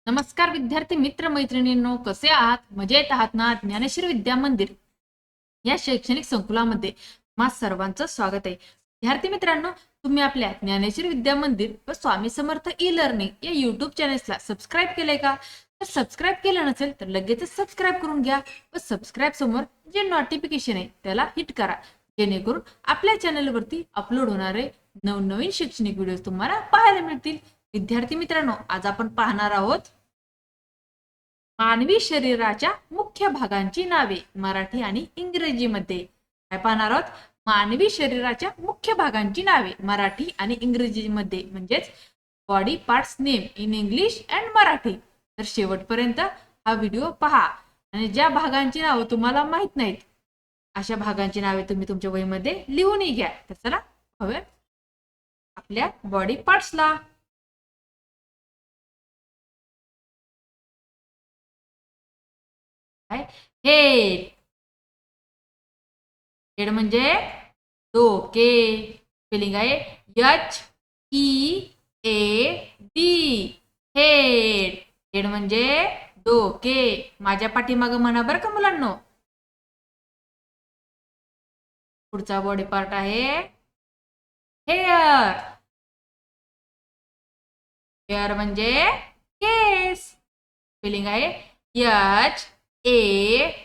नमस्कार विद्यार्थी मित्र मैत्रिणींनो, कसे आहात? मजेत आहात ना? ज्ञानेश्वर विद्या मंदिर या शैक्षणिक संकुलामध्ये तुम्हा सर्वांचं स्वागत आहे. विद्यार्थी मित्रांनो, तुम्ही आपल्या ज्ञानेश्वर विद्या मंदिर व स्वामी समर्थ ई लर्निंग या युट्यूब चॅनेल्सला सबस्क्राईब केलंय का? तर सबस्क्राईब केलं नसेल तर लगेचच सबस्क्राईब करून घ्या व सबस्क्राईब समोर जे नोटिफिकेशन आहे त्याला हिट करा, जेणेकरून आपल्या चॅनलवरती अपलोड होणारे नवनवीन शैक्षणिक व्हिडिओ तुम्हाला पाहायला मिळतील. विद्यार्थी मित्रांनो, आज आपण पाहणार आहोत मानवी शरीराच्या मुख्य भागांची नावे मराठी आणि इंग्रजीमध्ये. काय पाहणार आहोत? मानवी शरीराच्या मुख्य भागांची नावे मराठी आणि इंग्रजीमध्ये, म्हणजेच body parts name in English and Marathi. तर शेवटपर्यंत हा व्हिडिओ पहा आणि ज्या भागांची नावे तुम्हाला माहित नाहीत अशा भागांची नावे तुम्ही तुमच्या वहीमध्ये लिहूनही घ्या. तर चला हवे आपल्या बॉडी पार्ट्सला. हेड. हेड म्हणजे डोके. स्पेलिंग आहे HEAD. हेड. हेड म्हणजे डोके. माझ्या पाठीमागं म्हणा बरं का मुलांनो. पुढचा बॉडी पार्ट आहे हेअर. हेअर म्हणजे केस. स्पेलिंग आहे HAIR.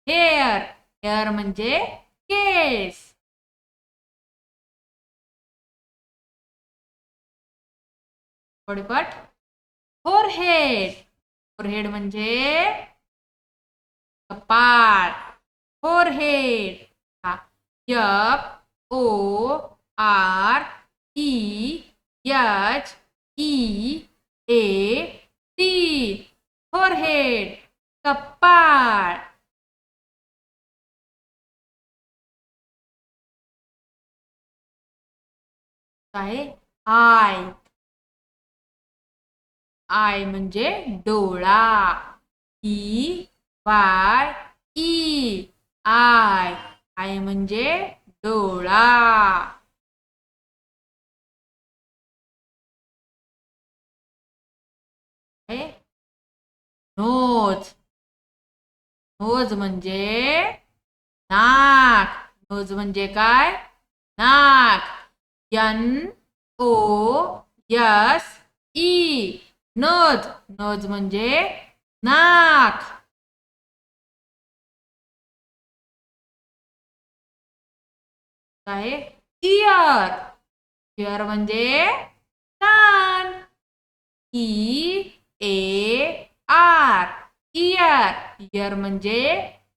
हेअर. हेअर म्हणजे केस. Body part forehead. फोरहेड म्हणजे कपाळ. फोरहेड. FOREHEAD. फोरहेड कपाळ. आहे आय. आय म्हणजे डोळा. EYE. आय. आय म्हणजे डोळा. नोज. नोज म्हणजे नाक. नोज म्हणजे काय? नाक. NOSE. नोज. नोज म्हणजे नाक. काय? इयर. इयर म्हणजे कान. EAR. इयर. इयर म्हणजे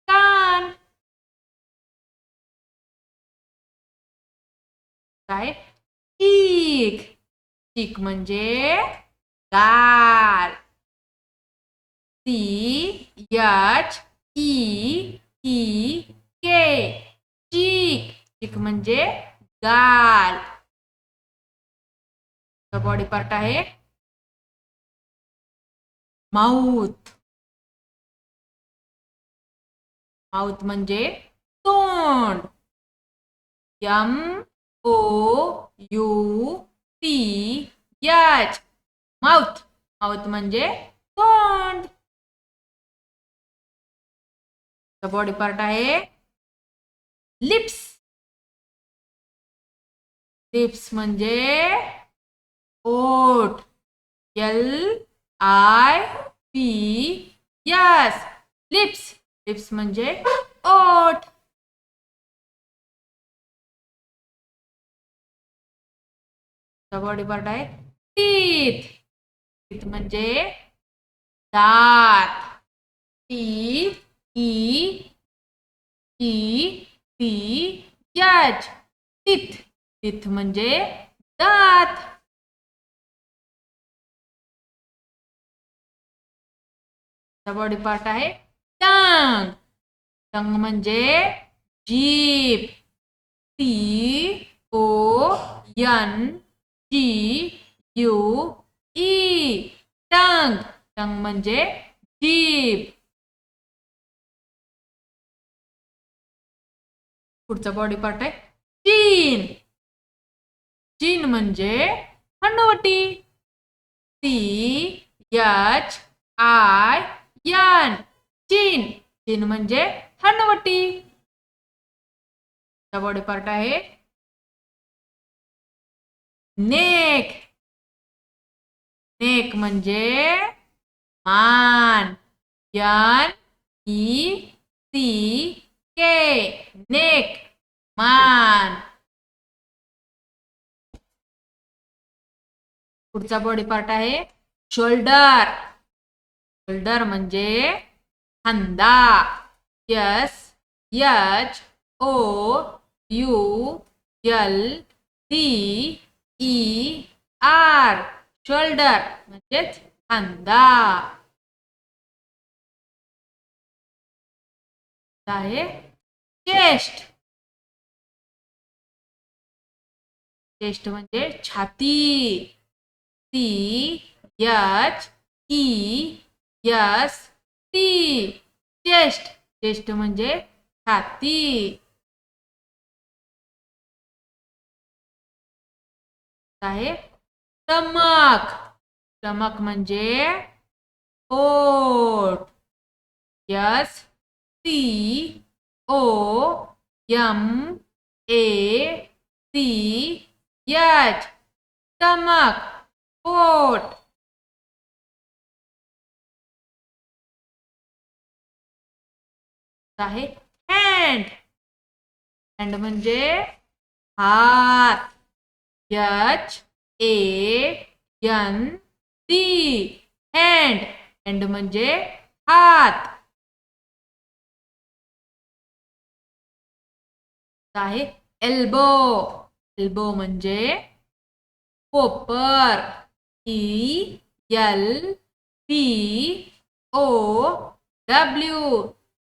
कान. काय? चीक. चीक म्हणजे गाल. CHEEK. चीक. चीक म्हणजे गाल. बॉडी पार्ट आहे माउथ. माउथ म्हणजे तोंड. MOUTH. माउथ. माउथ म्हणजे तोंड. बॉडी पार्ट आहे लिप्स. लिप्स म्हणजे ओठ. LIPS. लिप्स. लिप्स म्हणजे ओठ. बॉडी पार्ट आहे टीथ. टीथ म्हणजे दात. TEETH. टीथ. टीथ म्हणजे दात. बॉडी पार्ट आहे टंग. टंग म्हणजे जीभ. TONGUE. टंग. टंग म्हणजे जीभ. पुढचा बॉडी पार्ट आहे चीन. चीन म्हणजे हनुवटी. CHIN चिन. चिन म्हणजे हनुवटी. बॉडी पार्ट आहे नेक. नेक म्हणजे मान. NECK नेक मान. पुढचा बॉडी पार्ट आहे शोल्डर. शोल्डर म्हणजे खांदा. SHOULDER शोल्डर म्हणजेच खांदा. आहे चेस्ट. चेस्ट म्हणजे छाती. CHEST chest. चेस्ट म्हणजे छाती. आहे स्टमक. स्टमक म्हणजे पोट. STOMACH स्टमक पोट. आहे हँड. हँड म्हणजे हात. HAND hand. हँड म्हणजे हात. आहे एल्बो. एल्बो म्हणजे कोपर. ELBOW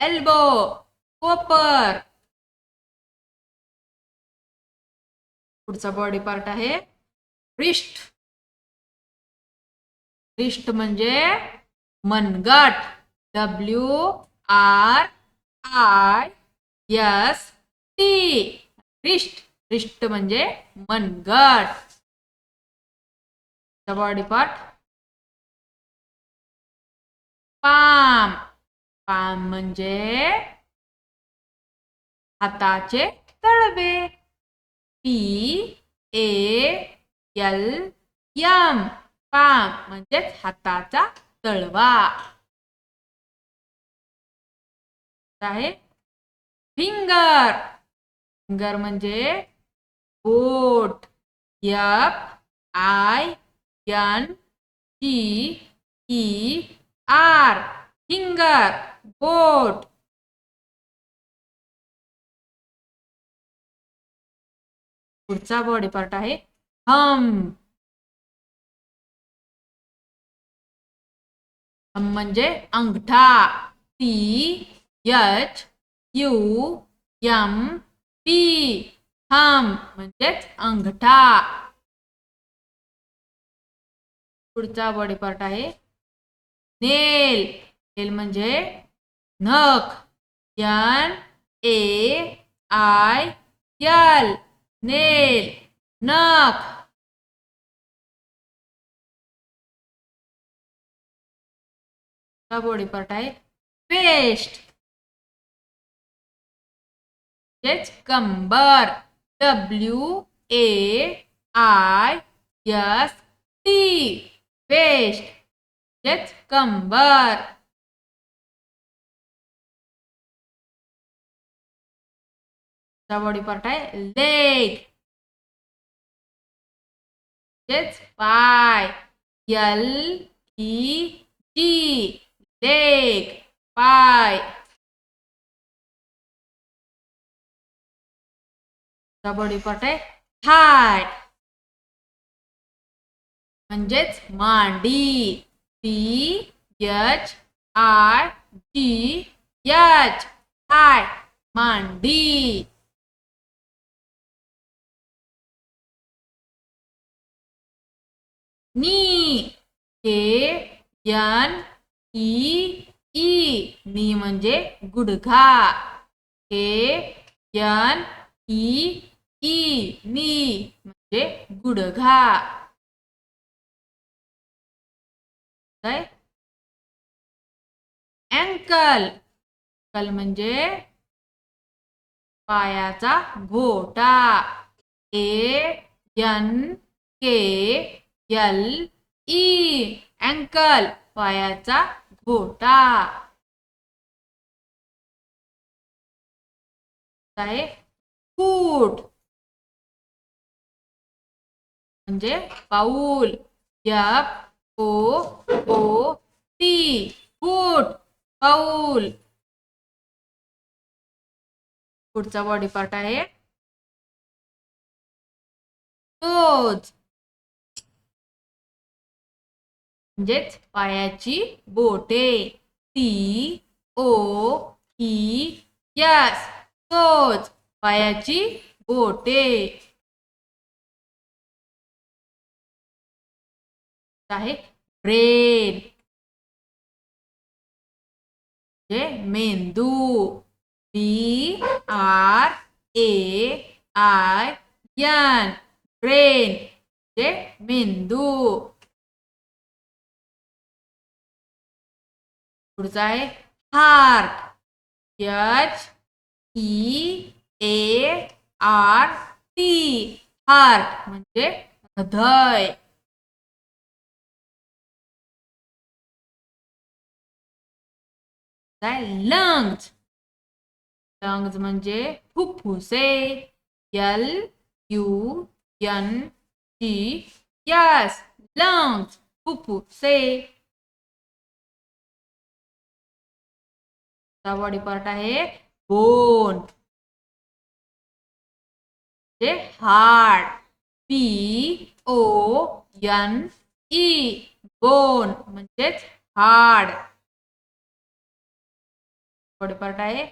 एल्बो कोपर. पुढचा बॉडी पार्ट आहे रिस्ट. रिस्ट म्हणजे मनगट. WRIST wrist. रिस्ट म्हणजे मनगट. Body part palm. पाम म्हणजे हाताचे तळवे. PALM पाम म्हणजेच हाताचा तळवा. आहे फिंगर. फिंगर म्हणजे बोट. FINGER फिंगर बोट. पुढचा बॉडी पार्ट आहे थंब. थंब म्हणजे अंगठा. THUMB थंब म्हणजेच अंगठा. पुढचा बॉडी पार्ट आहे नेल. नेल म्हणजे नख. NAIL नेल नख. बॉडी पार्ट आहे वेस्ट. कंबर. WAIST वेस्ट कंबर. बॉडी पार्ट आहे लेग. पाय. LEG लेग पाय. बॉडी पार्ट आहे थाय म्हणजेच मांडी. THIGH थाय मांडी. नी. KNEE नी म्हणजे गुडघा. KNEE नी म्हणजे गुडघा. काय अँकल. अँकल म्हणजे पायाचा घोटा. ANKLE अँकल पायाचा घोटा आहे. फूट म्हणजे पाऊल. FOOT फूट पाऊल. पुढचा बॉडी पार्ट आहे टोज म्हणजेच पायाची बोटे. TOES टोज पायाची बोटे आहे. ब्रेन म्हणजे मेंदू. BRAIN ब्रेन म्हणजे मेंदू. पुढचा आहे हार्ट. HEART हार्ट म्हणजे हृदय. लंग्स. लंग्स म्हणजे फुफ्फुसे. LUNGS लंग्स फुफ्फुसे. बॉडी पार्ट आहे बोन म्हणजे हाड. BONE बोन म्हणजेच हाड. बॉडी पार्ट आहे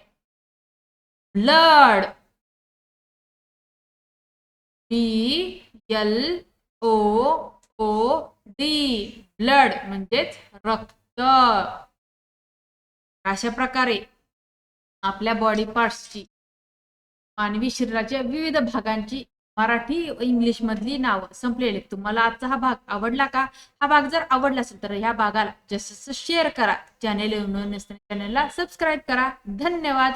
ब्लड. BLOOD ब्लड म्हणजेच रक्त. अशा प्रकारे आपल्या बॉडी पार्ट्सची मानवी शरीराच्या विविध भागांची मराठी व इंग्लिश मधली नावं संपलेली. तुम्हाला आजचा हा भाग आवडला का? हा भाग जर आवडला असेल तर ह्या भागाला जास्त शेअर करा. चॅनेलला सबस्क्राईब करा. धन्यवाद.